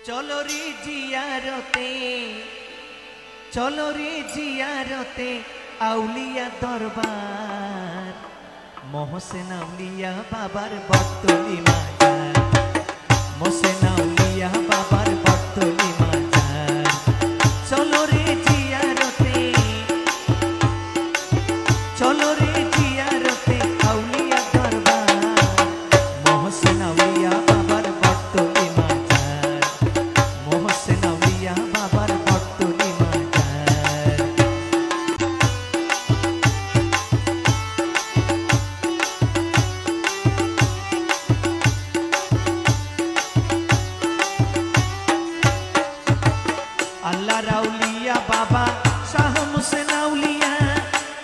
चलो रे जियारते, चलो रे जियारते आउलिया दरबार मोहसेन आउलिया बाबार बरतली माजार, मोहसेन आउलिया बाबार बरतली माजार। चलो रे जियारते, चलो रे जियारते आउलिया दरबार मोहसेन आउलिया बाबार बरतली माजार, मोहसेन आउलिया बाबार बरतली माजार। अल्लाह राउलिया बाबा शाह मोहसेन आउलिया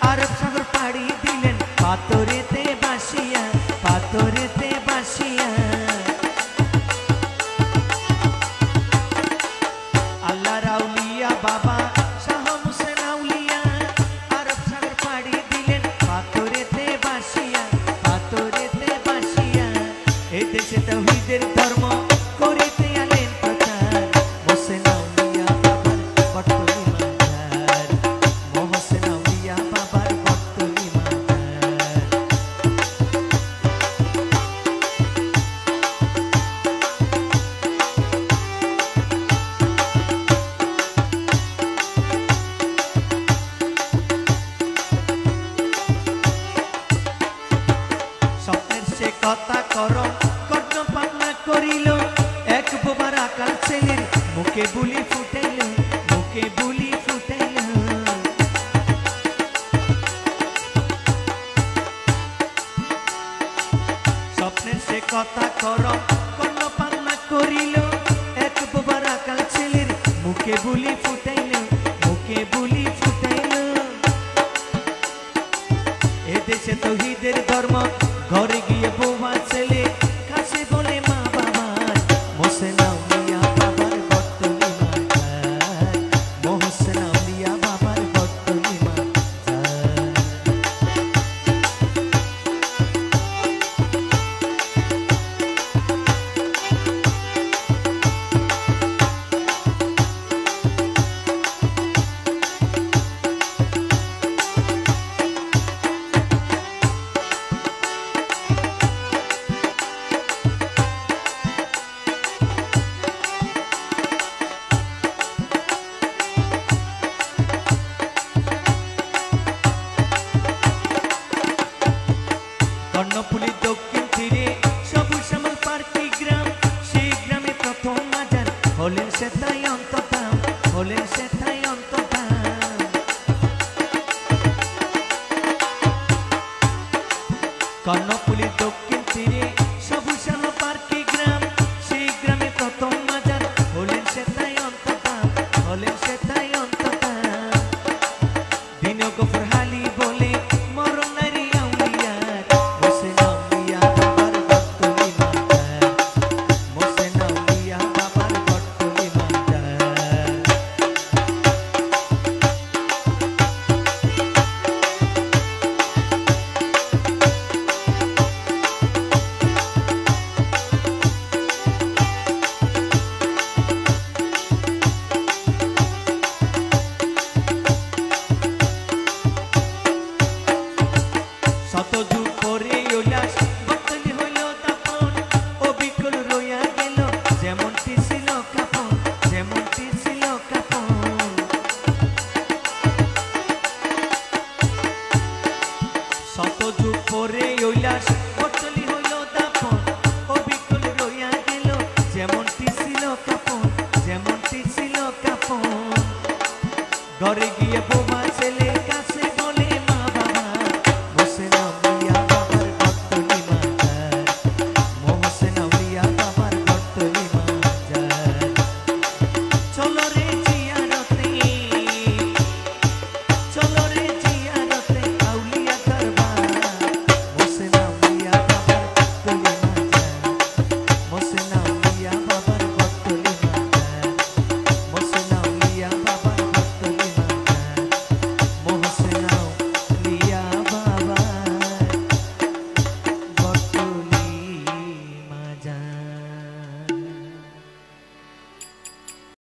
आरब सागर पाड़ी दिलेन पातरेते बासिया, पातरेते बासिया। अल्लाह राउलिया बाबा शाह मोहसेन आउलिया आरब सागर पाड़ी दिलेन पातरेते बासिया, पातरेते बासिया। ए देशे तौहीদের धर्म करिते आलेन प्रचार मोहसेन आउलिया बाबार बरतली माजार, मोहसेन आउलिया बाबार बरतली माजार। স্বপ্নের সে কথা করো কর্ণপাত না করিল, এক বোবার আকাল ছেলের মুখে বুলি ফুটাইল, মুখে বুলি ফুটাইল। স্বপ্নের সে কথা করো কর্ণপাত না করিল, এক বোবার আকাল ছেলের মুখে বুলি ফুটাইল, মুখে বুলি ফুটাইল। এদেশে তৌহিদের ধর্ম ঘরে গিয়ে বৌমা ছেলে